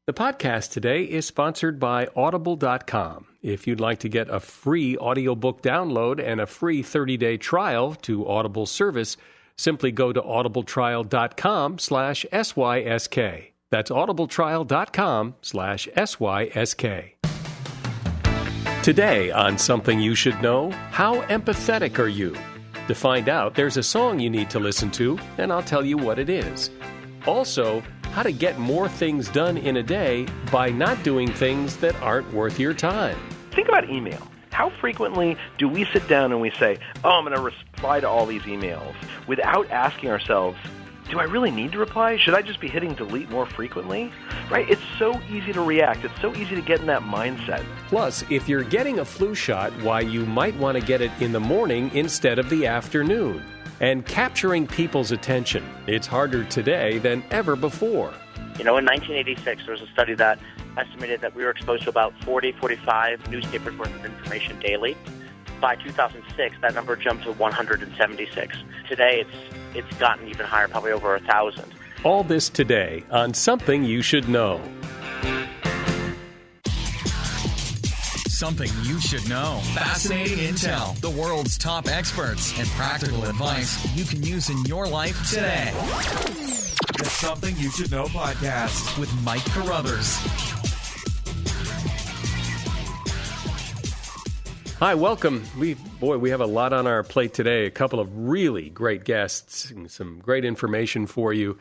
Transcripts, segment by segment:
The podcast today is sponsored by Audible.com. If you'd like to get a free audiobook download and a free 30-day trial to Audible service, simply go to audibletrial.com/SYSK. That's audibletrial.com/SYSK. Today on Something You Should Know, how empathetic are you? To find out, there's a song you need to listen to, and I'll tell you what it is. Also, how to get more things done in a day by not doing things that aren't worth your time. Think about email. How frequently do we sit down and we say, I'm going to reply to all these emails, without asking ourselves, do I really need to reply? Should I just be hitting delete more frequently? Right? It's so easy to react. It's so easy to get in that mindset. Plus, if you're getting a flu shot, why you might want to get it in the morning instead of the afternoon. And capturing people's attention. It's harder today than ever before. In 1986, there was a study that estimated that we were exposed to about 45 newspapers worth of information daily. By 2006, that number jumped to 176. Today, it's gotten even higher, probably over 1,000. All this today on Something You Should Know. Something you should know. Fascinating intel, the world's top experts, and practical advice you can use in your life today. The Something You Should Know podcast with Mike Carruthers. Hi, welcome. We have a lot on our plate today. A couple of really great guests and some great information for you.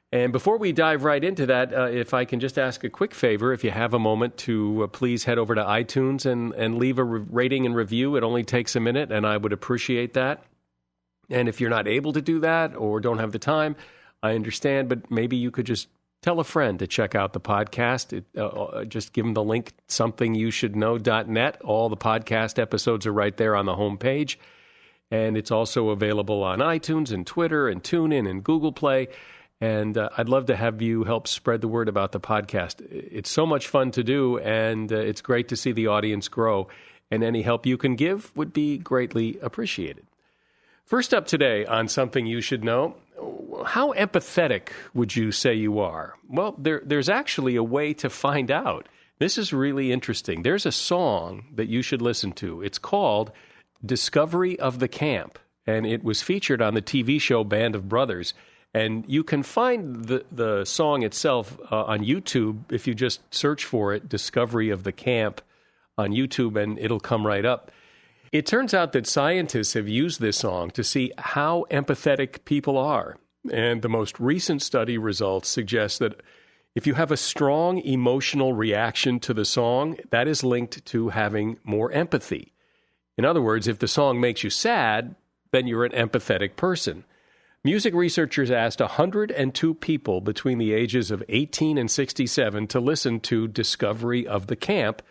And before we dive right into that, if I can just ask a quick favor, if you have a moment to please head over to iTunes and leave a rating and review. It only takes a minute, and I would appreciate that. And if you're not able to do that or don't have the time, I understand, but maybe you could just tell a friend to check out the podcast. Just give them the link, somethingyoushouldknow.net. All the podcast episodes are right there on the homepage. And it's also available on iTunes and Twitter and TuneIn and Google Play. And I'd love to have you help spread the word about the podcast. It's so much fun to do, and it's great to see the audience grow. And any help you can give would be greatly appreciated. First up today on Something You Should Know, how empathetic would you say you are? Well, there's actually a way to find out. This is really interesting. There's a song that you should listen to. It's called Discovery of the Camp, and it was featured on the TV show Band of Brothers. And you can find the song itself on YouTube if you just search for it, Discovery of the Camp, on YouTube, and it'll come right up. It turns out that scientists have used this song to see how empathetic people are. And the most recent study results suggest that if you have a strong emotional reaction to the song, that is linked to having more empathy. In other words, if the song makes you sad, then you're an empathetic person. Music researchers asked 102 people between the ages of 18 and 67 to listen to Discovery of the Camp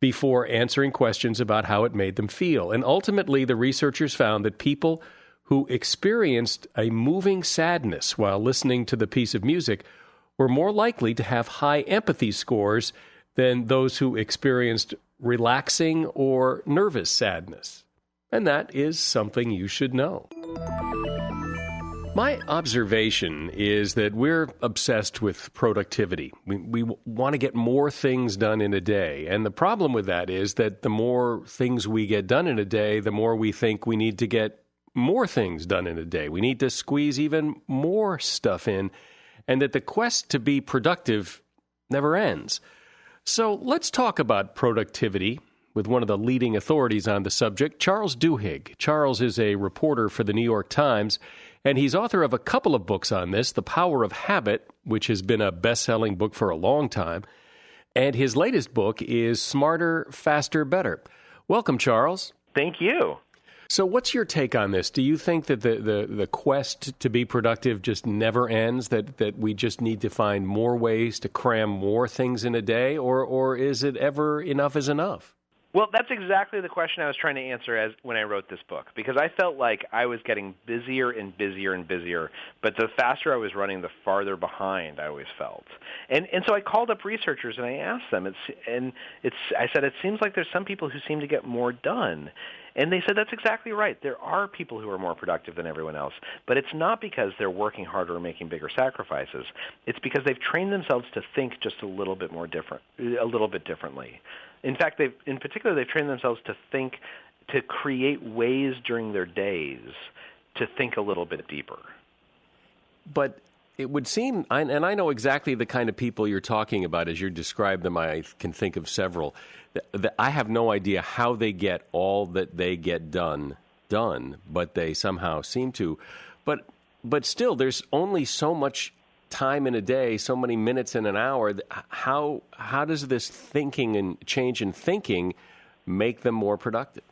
before answering questions about how it made them feel. And ultimately, the researchers found that people who experienced a moving sadness while listening to the piece of music were more likely to have high empathy scores than those who experienced relaxing or nervous sadness. And that is something you should know. My observation is that we're obsessed with productivity. We want to get more things done in a day. And the problem with that is that the more things we get done in a day, the more we think we need to get more things done in a day. We need to squeeze even more stuff in, and that the quest to be productive never ends. So let's talk about productivity with one of the leading authorities on the subject, Charles Duhigg. Charles is a reporter for the New York Times, and he's author of a couple of books on this, The Power of Habit, which has been a best-selling book for a long time, and his latest book is Smarter, Faster, Better. Welcome, Charles. Thank you. So what's your take on this? Do you think that the quest to be productive just never ends, that we just need to find more ways to cram more things in a day, or is it ever enough is enough? Well, that's exactly the question I was trying to answer when I wrote this book, because I felt like I was getting busier and busier and busier, but the faster I was running, the farther behind I always felt. And so I called up researchers and I asked them, I said, it seems like there's some people who seem to get more done. And they said that's exactly right. There are people who are more productive than everyone else, but it's not because they're working harder or making bigger sacrifices. It's because they've trained themselves to think just a little bit differently. In fact, they've trained themselves to think, to create ways during their days to think a little bit deeper. But it would seem, and I know exactly the kind of people you're talking about as you describe them. I can think of several. I have no idea how they get all that they get done, but they somehow seem to. But still, there's only so much time in a day, so many minutes in an hour. How does this thinking and change in thinking make them more productive?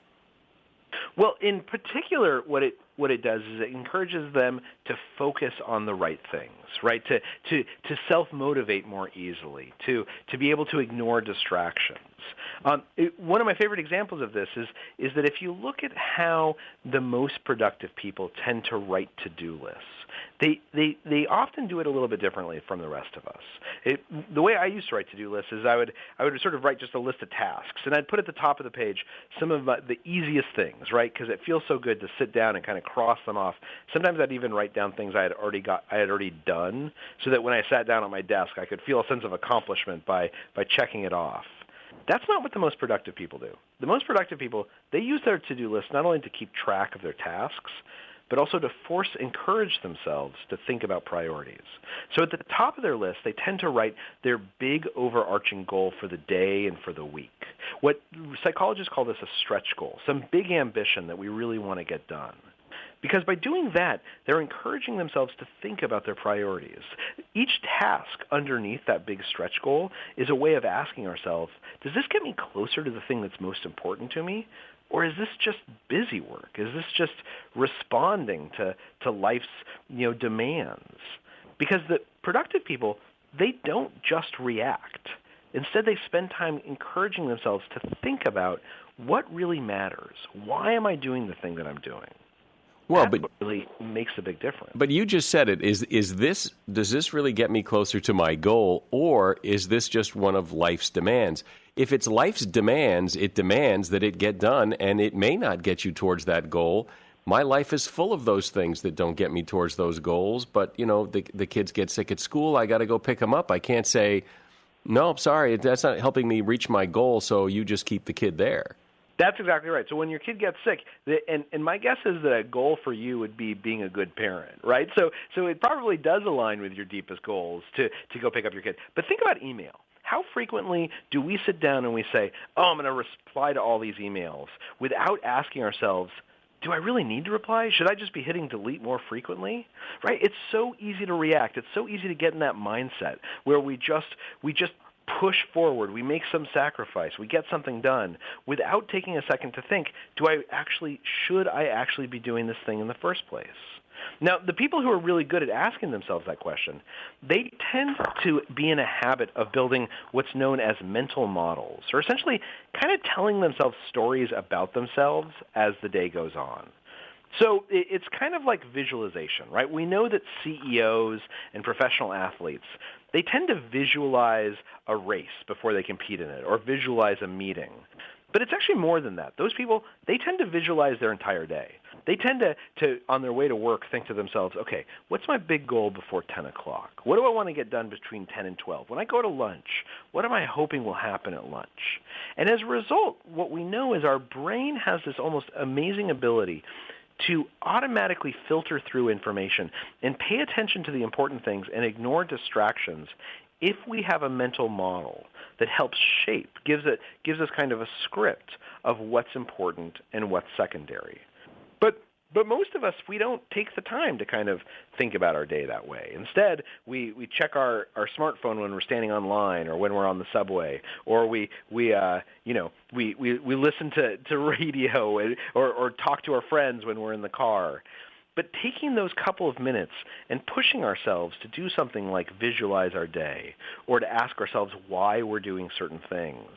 Well, in particular, what it does is it encourages them to focus on the right things, right? To self-motivate more easily, to be able to ignore distractions. One of my favorite examples of this is that if you look at how the most productive people tend to write to-do lists, they often do it a little bit differently from the rest of us. The way I used to write to-do lists is I would sort of write just a list of tasks, and I'd put at the top of the page some of the easiest things, right? Because it feels so good to sit down and kind of cross them off. Sometimes I'd even write down things I had already done, so that when I sat down at my desk, I could feel a sense of accomplishment by checking it off. That's not what the most productive people do. The most productive people, they use their to-do list not only to keep track of their tasks, but also to encourage themselves to think about priorities. So at the top of their list, they tend to write their big overarching goal for the day and for the week. What psychologists call this a stretch goal, some big ambition that we really want to get done. Because by doing that, they're encouraging themselves to think about their priorities. Each task underneath that big stretch goal is a way of asking ourselves, does this get me closer to the thing that's most important to me? Or is this just busy work? Is this just responding to life's demands? Because the productive people, they don't just react. Instead, they spend time encouraging themselves to think about what really matters. Why am I doing the thing that I'm doing? Well, That's what really makes a big difference. But you just said it. Does this really get me closer to my goal, or is this just one of life's demands? If it's life's demands, it demands that it get done, and it may not get you towards that goal. My life is full of those things that don't get me towards those goals, but, the kids get sick at school. I got to go pick them up. I can't say, no, I'm sorry, that's not helping me reach my goal, so you just keep the kid there. That's exactly right. So when your kid gets sick, and my guess is that a goal for you would be being a good parent, right? So it probably does align with your deepest goals to go pick up your kid. But think about email. How frequently do we sit down and we say, I'm going to reply to all these emails without asking ourselves, do I really need to reply? Should I just be hitting delete more frequently? Right? It's so easy to react. It's so easy to get in that mindset where we just push forward, we make some sacrifice, we get something done without taking a second to think, should I actually be doing this thing in the first place? Now, the people who are really good at asking themselves that question, they tend to be in a habit of building what's known as mental models, or essentially kind of telling themselves stories about themselves as the day goes on. So it's kind of like visualization, right? We know that CEOs and professional athletes, they tend to visualize a race before they compete in it, or visualize a meeting. But it's actually more than that. Those people, they tend to visualize their entire day. They tend to on their way to work, think to themselves, okay, what's my big goal before 10 o'clock? What do I want to get done between 10 and 12? When I go to lunch, what am I hoping will happen at lunch? And as a result, what we know is our brain has this almost amazing ability to automatically filter through information and pay attention to the important things and ignore distractions if we have a mental model that helps shape, gives us kind of a script of what's important and what's secondary. But most of us, we don't take the time to kind of think about our day that way. Instead, we check our smartphone when we're standing online or when we're on the subway, or we listen to radio or talk to our friends when we're in the car. But taking those couple of minutes and pushing ourselves to do something like visualize our day or to ask ourselves why we're doing certain things,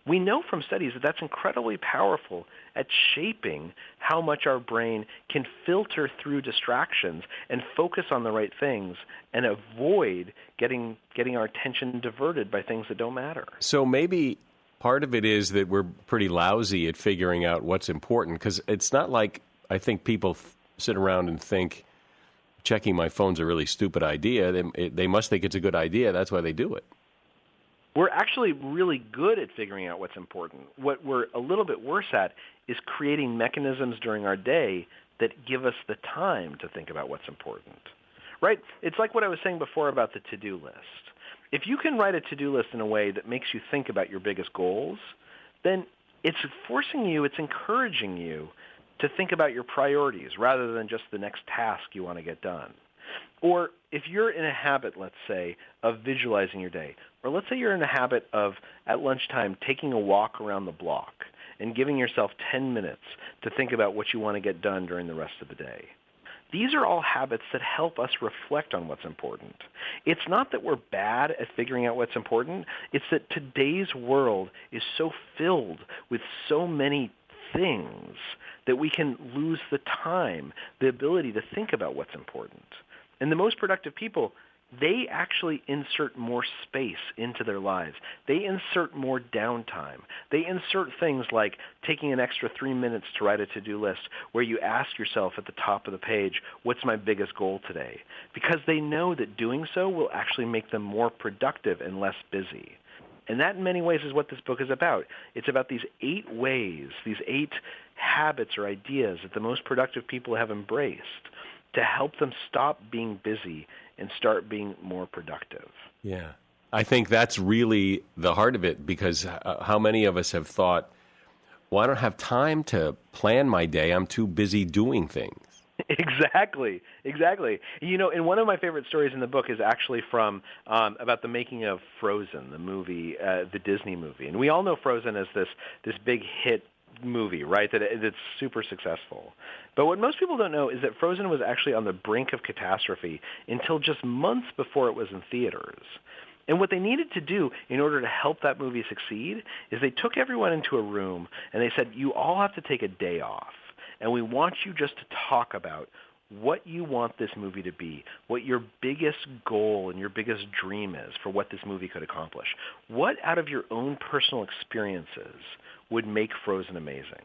we know from studies that that's incredibly powerful at shaping how much our brain can filter through distractions and focus on the right things and avoid getting our attention diverted by things that don't matter. So maybe part of it is that we're pretty lousy at figuring out what's important, because it's not like I think people sit around and think checking my phone's a really stupid idea. They must think it's a good idea. That's why they do it. We're actually really good at figuring out what's important. What we're a little bit worse at is creating mechanisms during our day that give us the time to think about what's important, right? It's like what I was saying before about the to-do list. If you can write a to-do list in a way that makes you think about your biggest goals, then it's forcing you, it's encouraging you to think about your priorities rather than just the next task you want to get done. Or if you're in a habit, let's say, of visualizing your day, or let's say you're in a habit of, at lunchtime, taking a walk around the block and giving yourself 10 minutes to think about what you want to get done during the rest of the day. These are all habits that help us reflect on what's important. It's not that we're bad at figuring out what's important. It's that today's world is so filled with so many things that we can lose the time, the ability to think about what's important. And the most productive people, they actually insert more space into their lives. They insert more downtime. They insert things like taking an extra 3 minutes to write a to-do list where you ask yourself at the top of the page, what's my biggest goal today? Because they know that doing so will actually make them more productive and less busy. And that in many ways is what this book is about. It's about these 8 ways, these 8 habits or ideas that the most productive people have embraced to help them stop being busy and start being more productive. Yeah. I think that's really the heart of it, because how many of us have thought, well, I don't have time to plan my day. I'm too busy doing things. Exactly. You know, and one of my favorite stories in the book is actually from about the making of Frozen, the movie, the Disney movie. And we all know Frozen as this big hit movie, right, that's super successful. But what most people don't know is that Frozen was actually on the brink of catastrophe until just months before it was in theaters. And what they needed to do in order to help that movie succeed is they took everyone into a room and they said, you all have to take a day off. And we want you just to talk about what you want this movie to be, what your biggest goal and your biggest dream is for what this movie could accomplish. What out of your own personal experiences would make Frozen amazing?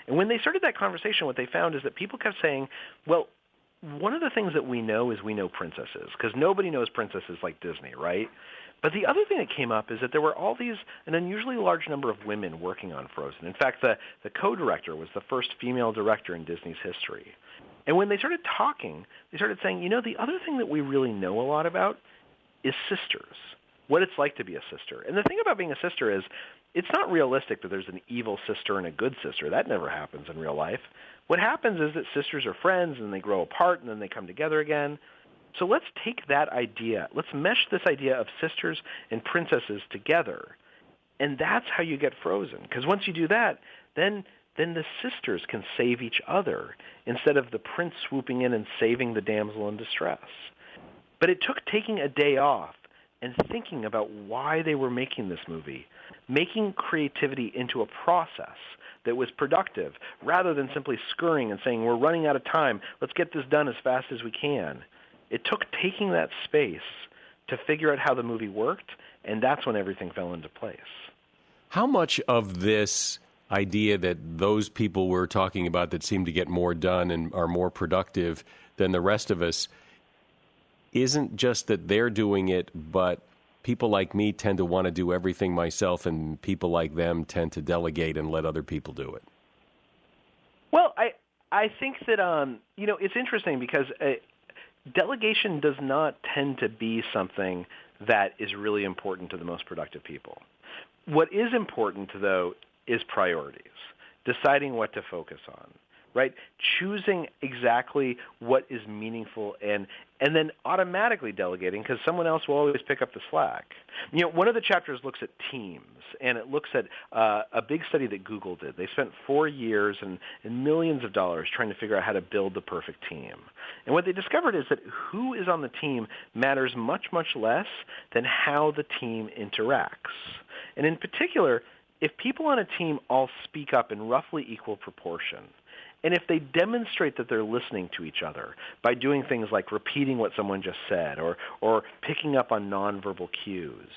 And when they started that conversation, what they found is that people kept saying, well, one of the things that we know is we know princesses, because nobody knows princesses like Disney, right? But the other thing that came up is that there were an unusually large number of women working on Frozen. In fact, the co-director was the first female director in Disney's history. And when they started talking, they started saying, you know, the other thing that we really know a lot about is sisters, what it's like to be a sister. And the thing about being a sister is it's not realistic that there's an evil sister and a good sister. That never happens in real life. What happens is that sisters are friends and they grow apart and then they come together again. So let's take that idea, let's mesh this idea of sisters and princesses together, and that's how you get Frozen. Because once you do that, then the sisters can save each other instead of the prince swooping in and saving the damsel in distress. But it took taking a day off and thinking about why they were making this movie, making creativity into a process that was productive, rather than simply scurrying and saying, we're running out of time, let's get this done as fast as we can. It took taking that space to figure out how the movie worked, and that's when everything fell into place. How much of this idea that those people we're talking about that seem to get more done and are more productive than the rest of us isn't just that they're doing it, but people like me tend to want to do everything myself, and people like them tend to delegate and let other people do it? Well, I think that, it's interesting because delegation does not tend to be something that is really important to the most productive people. What is important, though, is priorities, deciding what to focus on, right? Choosing exactly what is meaningful and then automatically delegating, because someone else will always pick up the slack. You know, one of the chapters looks at teams, and it looks at a big study that Google did. They spent 4 years and millions of dollars trying to figure out how to build the perfect team. And what they discovered is that who is on the team matters much, much less than how the team interacts. And in particular, if people on a team all speak up in roughly equal proportion, and if they demonstrate that they're listening to each other by doing things like repeating what someone just said or picking up on nonverbal cues,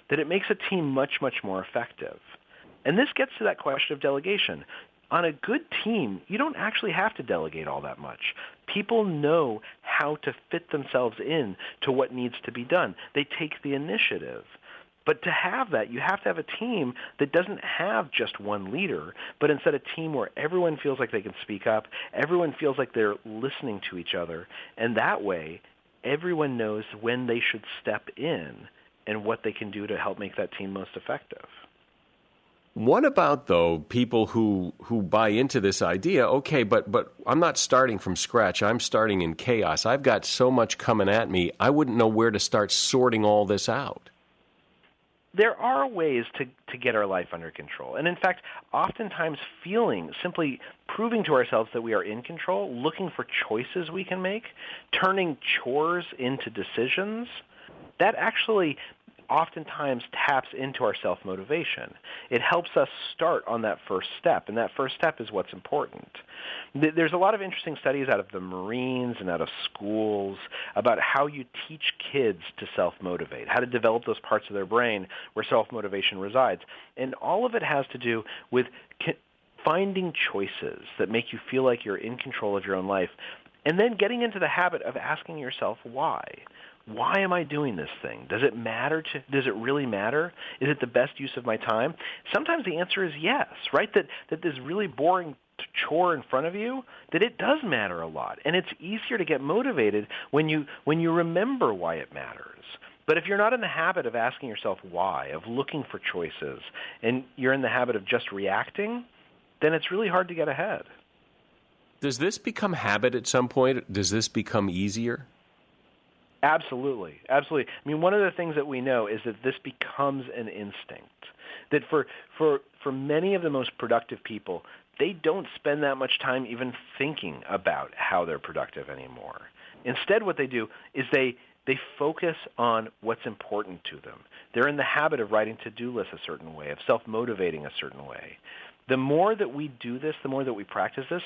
then it makes a team much, much more effective. And this gets to that question of delegation. On a good team, you don't actually have to delegate all that much. People know how to fit themselves in to what needs to be done. They take the initiative. But to have that, you have to have a team that doesn't have just one leader, but instead a team where everyone feels like they can speak up, everyone feels like they're listening to each other, and that way everyone knows when they should step in and what they can do to help make that team most effective. What about, though, people who buy into this idea, okay, but I'm not starting from scratch. I'm starting in chaos. I've got so much coming at me, I wouldn't know where to start sorting all this out. There are ways to get our life under control. And in fact, oftentimes simply proving to ourselves that we are in control, looking for choices we can make, turning chores into decisions, that actually oftentimes taps into our self-motivation. It helps us start on that first step, and that first step is what's important. There's a lot of interesting studies out of the Marines and out of schools about how you teach kids to self-motivate, how to develop those parts of their brain where self-motivation resides. And all of it has to do with finding choices that make you feel like you're in control of your own life, and then getting into the habit of asking yourself why. Why am I doing this thing? Does it matter? Does it really matter? Is it the best use of my time? Sometimes the answer is yes, right? That this really boring chore in front of you, that it does matter a lot. And it's easier to get motivated when you remember why it matters. But if you're not in the habit of asking yourself why, of looking for choices, and you're in the habit of just reacting, then it's really hard to get ahead. Does this become habit at some point? Does this become easier? Absolutely. Absolutely. I mean, one of the things that we know is that this becomes an instinct. That for many of the most productive people, they don't spend that much time even thinking about how they're productive anymore. Instead, what they do is they focus on what's important to them. They're in the habit of writing to-do lists a certain way, of self-motivating a certain way. The more that we do this, the more that we practice this,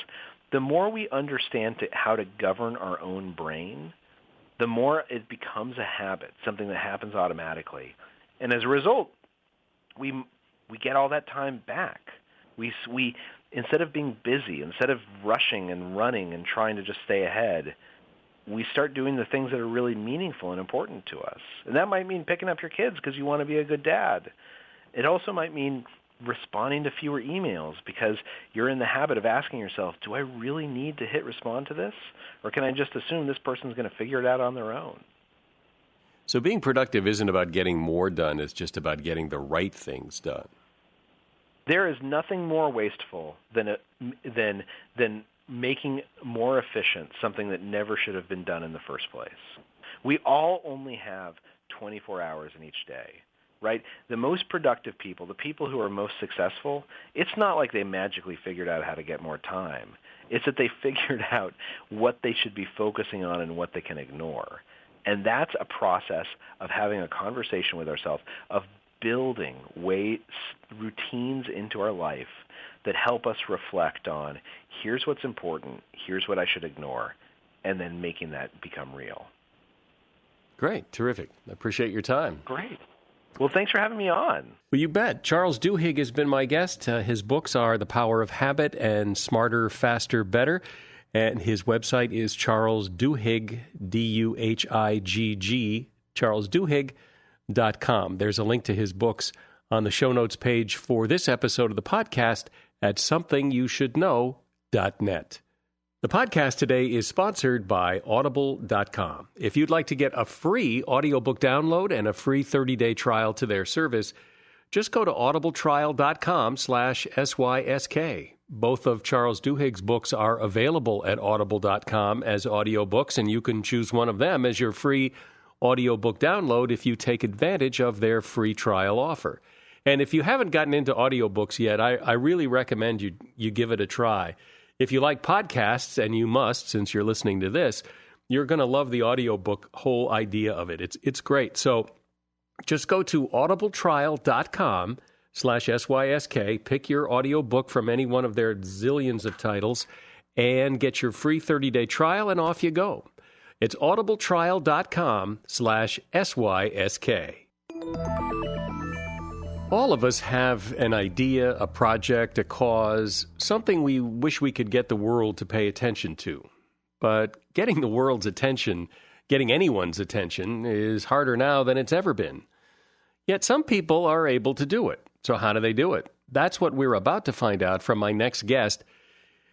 the more we understand how to govern our own brain, the more it becomes a habit, something that happens automatically. And as a result, we get all that time back. We instead of being busy, instead of rushing and running and trying to just stay ahead, we start doing the things that are really meaningful and important to us. And that might mean picking up your kids because you want to be a good dad. It also might mean responding to fewer emails because you're in the habit of asking yourself, do I really need to hit respond to this? Or can I just assume this person's going to figure it out on their own? So being productive isn't about getting more done. It's just about getting the right things done. There is nothing more wasteful than making more efficient something that never should have been done in the first place. We all only have 24 hours in each day. Right? The most productive people, the people who are most successful, it's not like they magically figured out how to get more time. It's that they figured out what they should be focusing on and what they can ignore. And that's a process of having a conversation with ourselves, of building routines into our life that help us reflect on, here's what's important, here's what I should ignore, and then making that become real. Great. Terrific. I appreciate your time. Great. Well, thanks for having me on. Well, you bet. Charles Duhigg has been my guest. His books are The Power of Habit and Smarter, Faster, Better. And his website is Charles Duhigg, D-U-H-I-G-G, charlesduhigg.com. There's a link to his books on the show notes page for this episode of the podcast at somethingyoushouldknow.net. The podcast today is sponsored by Audible.com. If you'd like to get a free audiobook download and a free 30-day trial to their service, just go to audibletrial.com/SYSK. Both of Charles Duhigg's books are available at Audible.com as audiobooks, and you can choose one of them as your free audiobook download if you take advantage of their free trial offer. And if you haven't gotten into audiobooks yet, I really recommend you give it a try. If you like podcasts, and you must since you're listening to this, you're going to love the audiobook whole idea of it. It's great. So just go to audibletrial.com/SYSK, pick your audiobook from any one of their zillions of titles, and get your free 30-day trial, and off you go. It's audibletrial.com/SYSK. All of us have an idea, a project, a cause, something we wish we could get the world to pay attention to. But getting the world's attention, getting anyone's attention, is harder now than it's ever been. Yet some people are able to do it. So how do they do it? That's what we're about to find out from my next guest,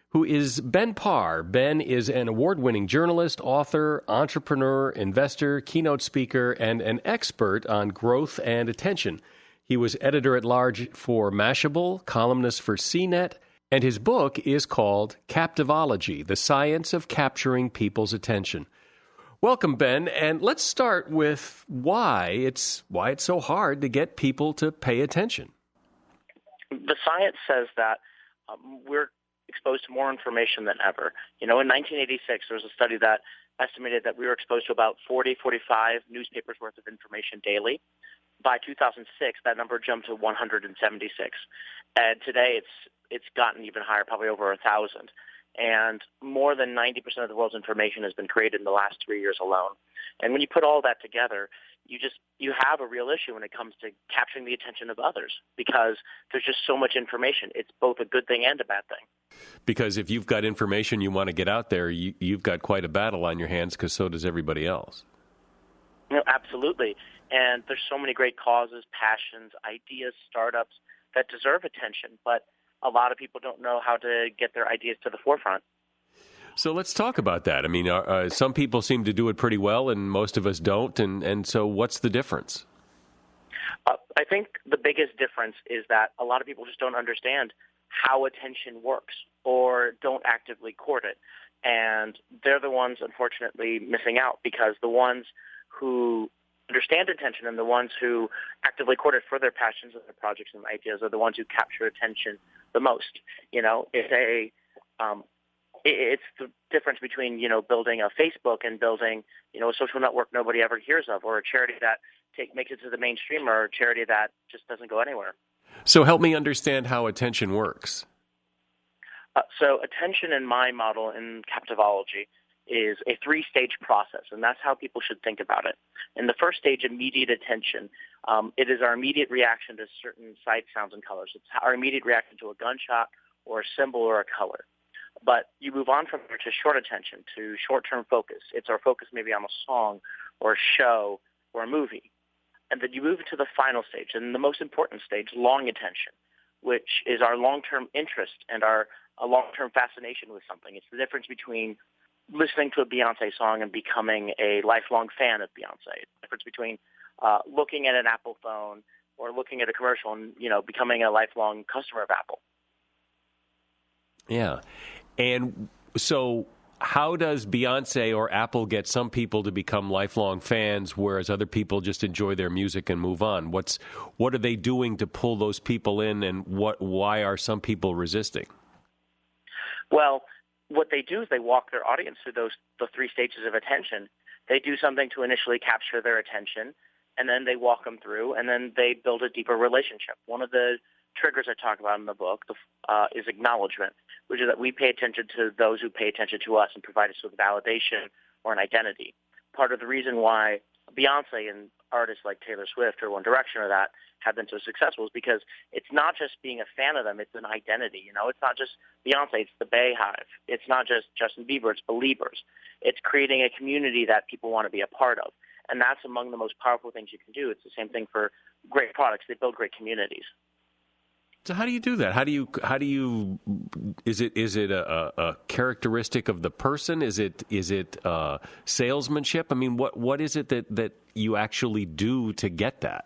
who is Ben Paar. Ben is an award-winning journalist, author, entrepreneur, investor, keynote speaker, and an expert on growth and attention. He was editor-at-large for Mashable, columnist for CNET, and his book is called Captivology, The Science of Capturing People's Attention. Welcome, Ben, and let's start with why it's so hard to get people to pay attention. The science says that we're exposed to more information than ever. In 1986, there was a study that estimated that we were exposed to about 45 newspapers worth of information daily. By 2006, that number jumped to 176. And today it's gotten even higher, probably over 1,000. And more than 90% of the world's information has been created in the last 3 years alone. And when you put all that together, you have a real issue when it comes to capturing the attention of others, because there's just so much information. It's both a good thing and a bad thing. Because if you've got information you want to get out there, you've got quite a battle on your hands, because so does everybody else. Absolutely. And there's so many great causes, passions, ideas, startups that deserve attention, but a lot of people don't know how to get their ideas to the forefront. So let's talk about that. I mean, some people seem to do it pretty well, and most of us don't. And so what's the difference? I think the biggest difference is that a lot of people just don't understand how attention works or don't actively court it. And they're the ones, unfortunately, missing out, because the ones who understand attention and the ones who actively court it for their passions and their projects and ideas are the ones who capture attention the most. It's the difference between, building a Facebook and building, a social network nobody ever hears of, or a charity that makes it to the mainstream, or a charity that just doesn't go anywhere. So help me understand how attention works. So attention in my model in Captivology is a 3-stage process, and that's how people should think about it. In the first stage, immediate attention, it is our immediate reaction to certain sights, sounds, and colors. It's our immediate reaction to a gunshot or a symbol or a color. But you move on from there to short attention, to short-term focus. It's our focus maybe on a song or a show or a movie. And then you move to the final stage, and the most important stage, long attention, which is our long-term interest and a long-term fascination with something. It's the difference between listening to a Beyonce song and becoming a lifelong fan of Beyonce. It's the difference between looking at an Apple phone or looking at a commercial and, becoming a lifelong customer of Apple. Yeah. And so how does Beyonce or Apple get some people to become lifelong fans, whereas other people just enjoy their music and move on? What are they doing to pull those people in, and why are some people resisting? Well, what they do is they walk their audience through the 3 stages of attention. They do something to initially capture their attention, and then they walk them through, and then they build a deeper relationship. One of the triggers I talk about in the book is acknowledgement, which is that we pay attention to those who pay attention to us and provide us with validation or an identity. Part of the reason why Beyonce and artists like Taylor Swift or One Direction or that have been so successful is because it's not just being a fan of them, it's an identity. It's not just Beyonce, it's the Bayhive. It's not just Justin Bieber, it's Beliebers. It's creating a community that people want to be a part of. And that's among the most powerful things you can do. It's the same thing for great products. They build great communities. So how do you do that? How do you is it a characteristic of the person? Is it salesmanship? I mean, what is it that you actually do to get that?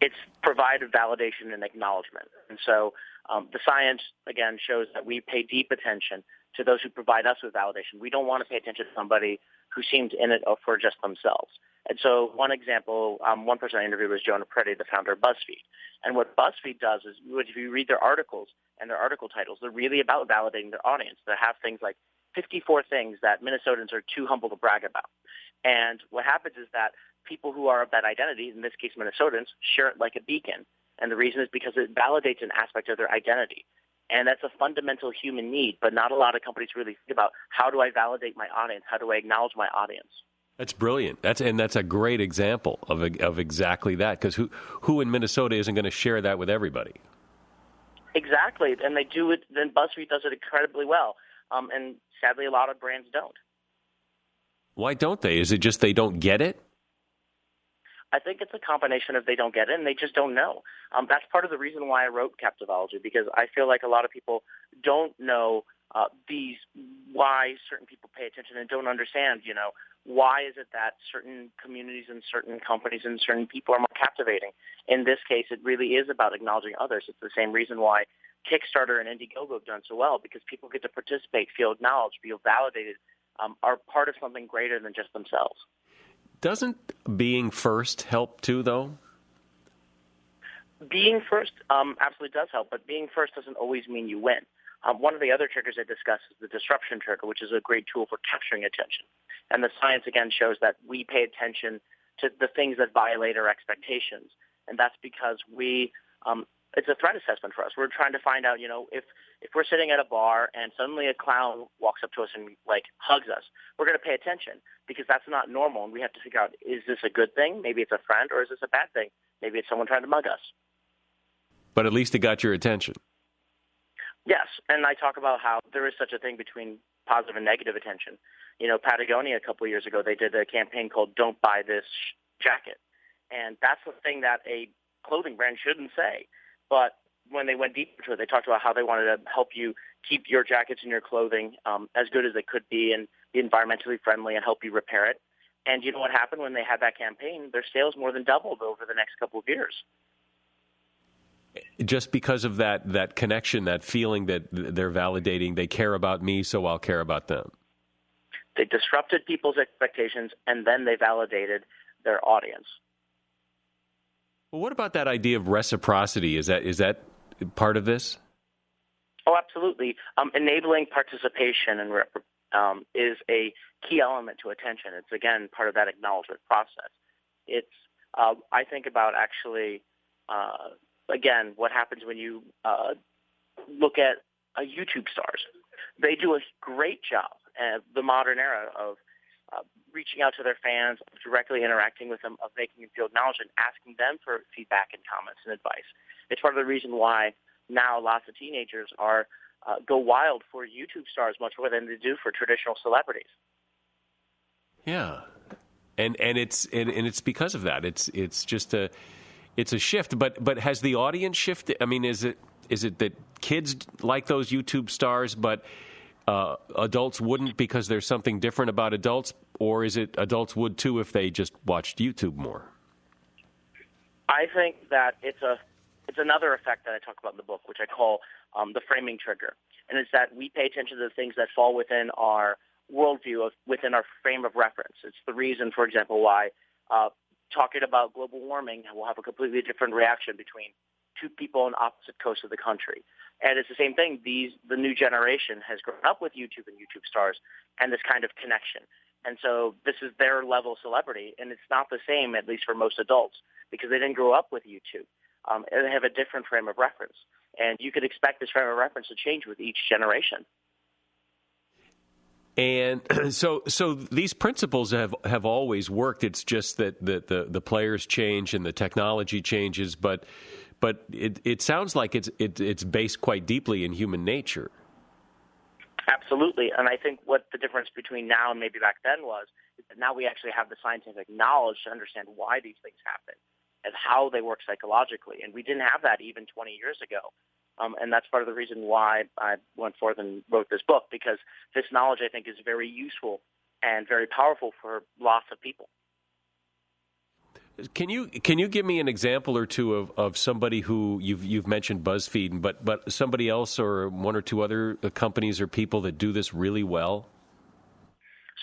It's provided validation and acknowledgement. And so the science, again, shows that we pay deep attention to those who provide us with validation. We don't want to pay attention to somebody who seems in it for just themselves. And so one example, one person I interviewed was Jonah Peretti, the founder of BuzzFeed. And what BuzzFeed does is, if you read their articles and their article titles, they're really about validating their audience. They have things like 54 things that Minnesotans are too humble to brag about. And what happens is that people who are of that identity, in this case Minnesotans, share it like a beacon. And the reason is because it validates an aspect of their identity. And that's a fundamental human need, but not a lot of companies really think about, how do I validate my audience? How do I acknowledge my audience? That's brilliant. That's a great example of exactly that, because who in Minnesota isn't going to share that with everybody? Exactly, and they do it. Then BuzzFeed does it incredibly well, and sadly, a lot of brands don't. Why don't they? Is it just they don't get it? I think it's a combination of they don't get it and they just don't know. That's part of the reason why I wrote Captivology, because I feel like a lot of people don't know why certain people pay attention and don't understand, why is it that certain communities and certain companies and certain people are more captivating. In this case, it really is about acknowledging others. It's the same reason why Kickstarter and Indiegogo have done so well, because people get to participate, feel acknowledged, feel validated, are part of something greater than just themselves. Doesn't being first help too, though? Being first absolutely does help, but being first doesn't always mean you win. One of the other triggers I discuss is the disruption trigger, which is a great tool for capturing attention. And the science, again, shows that we pay attention to the things that violate our expectations. And that's because it's a threat assessment for us. We're trying to find out, if we're sitting at a bar and suddenly a clown walks up to us and, hugs us, we're going to pay attention because that's not normal. And we have to figure out, is this a good thing? Maybe it's a friend, or is this a bad thing? Maybe it's someone trying to mug us. But at least it got your attention. Yes, and I talk about how there is such a thing between positive and negative attention. Patagonia a couple of years ago, they did a campaign called Don't Buy This Jacket. And that's the thing that a clothing brand shouldn't say. But when they went deeper into it, they talked about how they wanted to help you keep your jackets and your clothing as good as they could be and be environmentally friendly and help you repair it. And you know what happened when they had that campaign? Their sales more than doubled over the next couple of years. Just because of that connection, that feeling that they're validating, they care about me, so I'll care about them. They disrupted people's expectations, and then they validated their audience. Well, what about that idea of reciprocity? Is that part of this? Oh, absolutely. Enabling participation is a key element to attention. It's, again, part of that acknowledgement process. It's I think about actually, again, what happens when you look at YouTube stars. They do a great job at the modern era of reaching out to their fans, of directly interacting with them, of making them feel acknowledged and asking them for feedback and comments and advice. It's part of the reason why now lots of teenagers go wild for YouTube stars much more than they do for traditional celebrities. Yeah, and it's because of that. It's just a shift. But has the audience shifted? I mean, is it that kids like those YouTube stars, but adults wouldn't because there's something different about adults, or is it adults would too if they just watched YouTube more? I think that it's another effect that I talk about in the book, which I call the framing trigger, and it's that we pay attention to the things that fall within our worldview, within our frame of reference. It's the reason, for example, why talking about global warming will have a completely different reaction between two people on opposite coasts of the country. And it's the same thing. The new generation has grown up with YouTube and YouTube stars and this kind of connection. And so this is their level of celebrity, and it's not the same, at least for most adults, because they didn't grow up with YouTube. And they have a different frame of reference. And you could expect this frame of reference to change with each generation. And so these principles have always worked. It's just that the players change and the technology changes, but it sounds like it's based quite deeply in human nature. Absolutely, and I think what the difference between now and maybe back then was is that now we actually have the scientific knowledge to understand why these things happen and how they work psychologically, and we didn't have that even 20 years ago. And that's part of the reason why I went forth and wrote this book, because this knowledge, I think, is very useful and very powerful for lots of people. Can you give me an example or two of somebody who you've mentioned BuzzFeed, but somebody else or one or two other companies or people that do this really well?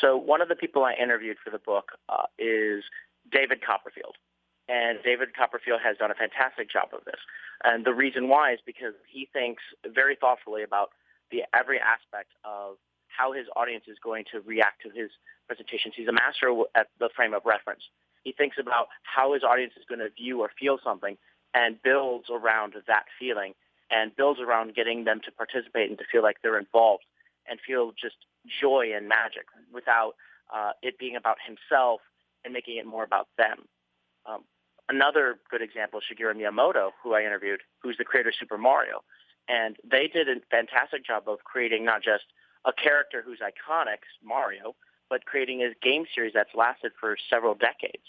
So one of the people I interviewed for the book is David Copperfield. And David Copperfield has done a fantastic job of this. And the reason why is because he thinks very thoughtfully about every aspect of how his audience is going to react to his presentations. He's a master at the frame of reference. He thinks about how his audience is going to view or feel something and builds around that feeling and builds around getting them to participate and to feel like they're involved and feel just joy and magic without it being about himself and making it more about them. Another good example is Shigeru Miyamoto, who I interviewed, who's the creator of Super Mario. And they did a fantastic job of creating not just a character who's iconic, Mario, but creating a game series that's lasted for several decades.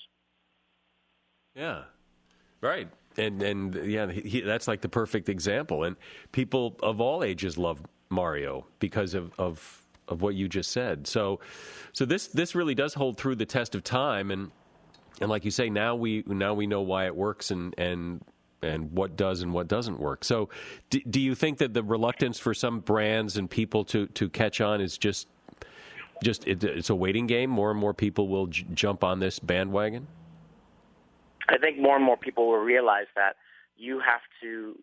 Yeah, right. And that's like the perfect example. And people of all ages love Mario because of what you just said. So this really does hold through the test of time. And like you say, now we know why it works and what does and what doesn't work. So do you think that the reluctance for some brands and people to catch on is just it's a waiting game? More and more people will jump on this bandwagon? I think more and more people will realize that you have to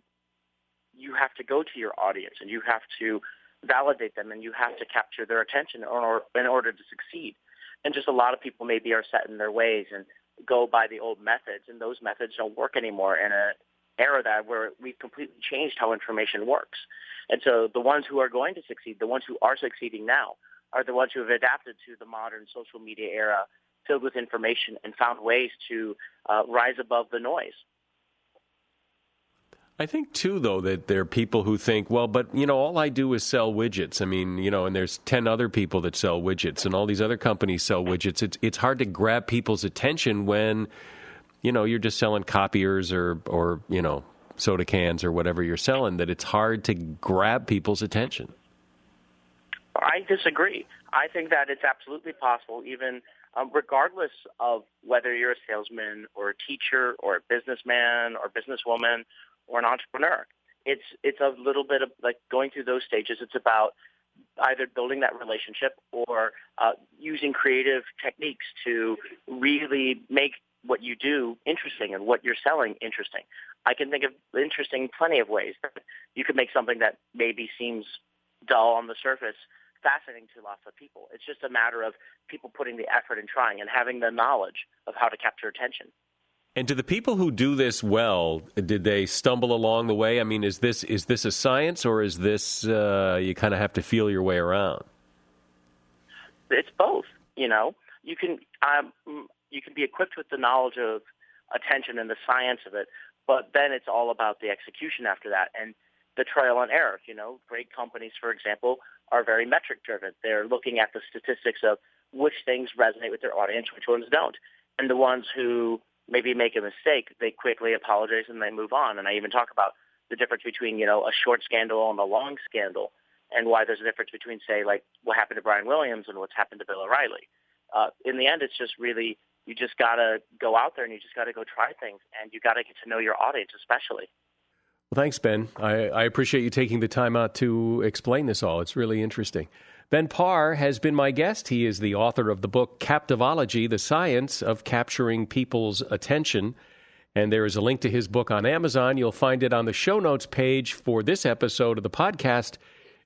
go to your audience and you have to validate them and you have to capture their attention in order to succeed. And just a lot of people maybe are set in their ways and go by the old methods, and those methods don't work anymore in an era where we've completely changed how information works. And so the ones who are going to succeed, the ones who are succeeding now, are the ones who have adapted to the modern social media era filled with information and found ways to rise above the noise. I think, too, though, that there are people who think, well, but, all I do is sell widgets. I mean, and there's 10 other people that sell widgets, and all these other companies sell widgets. It's hard to grab people's attention when, you're just selling copiers or soda cans or whatever you're selling, that it's hard to grab people's attention. I disagree. I think that it's absolutely possible, even regardless of whether you're a salesman or a teacher or a businessman or businesswoman or an entrepreneur. It's a little bit of like going through those stages. It's about either building that relationship or using creative techniques to really make what you do interesting and what you're selling interesting. I can think of interesting plenty of ways that you could make something that maybe seems dull on the surface fascinating to lots of people. It's just a matter of people putting the effort and trying and having the knowledge of how to capture attention. And to the people who do this well, did they stumble along the way? I mean, is this a science, or is this you kind of have to feel your way around? It's both. You can be equipped with the knowledge of attention and the science of it, but then it's all about the execution after that and the trial and error. Great companies, for example, are very metric driven. They're looking at the statistics of which things resonate with their audience, which ones don't, and the ones who maybe make a mistake, they quickly apologize and they move on. And I even talk about the difference between, a short scandal and a long scandal, and why there's a difference between, say, like what happened to Brian Williams and what's happened to Bill O'Reilly. In the end, it's just really, you just got to go out there and you just got to go try things, and you got to get to know your audience especially. Well, thanks, Ben. I appreciate you taking the time out to explain this all. It's really interesting. Ben Paar has been my guest. He is the author of the book Captivology, The Science of Capturing People's Attention. And there is a link to his book on Amazon. You'll find it on the show notes page for this episode of the podcast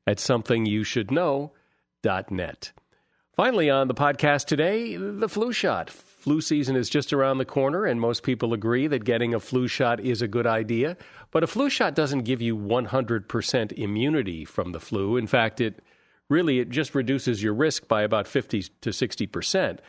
at somethingyoushouldknow.net. Finally on the podcast today, the flu shot. Flu season is just around the corner, and most people agree that getting a flu shot is a good idea. But a flu shot doesn't give you 100% immunity from the flu. In fact, it just reduces your risk by about 50 to 60%.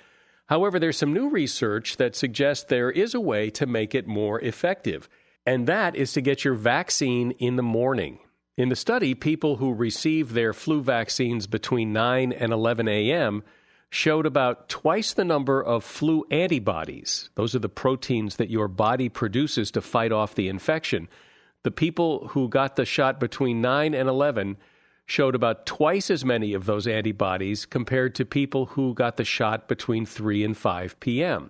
However, there's some new research that suggests there is a way to make it more effective, and that is to get your vaccine in the morning. In the study, people who received their flu vaccines between 9 and 11 a.m. showed about twice the number of flu antibodies. Those are the proteins that your body produces to fight off the infection. The people who got the shot between 9 and 11 showed about twice as many of those antibodies compared to people who got the shot between 3 and 5 p.m.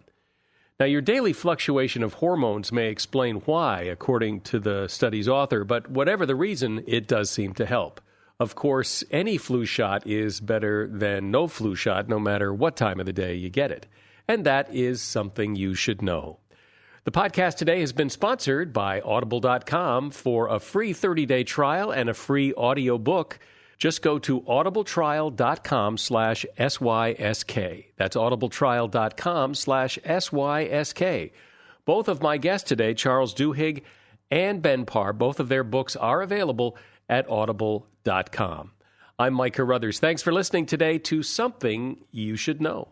Now, your daily fluctuation of hormones may explain why, according to the study's author, but whatever the reason, it does seem to help. Of course, any flu shot is better than no flu shot, no matter what time of the day you get it. And that is something you should know. The podcast today has been sponsored by Audible.com. For a free 30-day trial and a free audio book, just go to audibletrial.com/SYSK. That's audibletrial.com/SYSK. Both of my guests today, Charles Duhigg and Ben Paar, both of their books are available at audible.com. I'm Mike Carruthers. Thanks for listening today to Something You Should Know.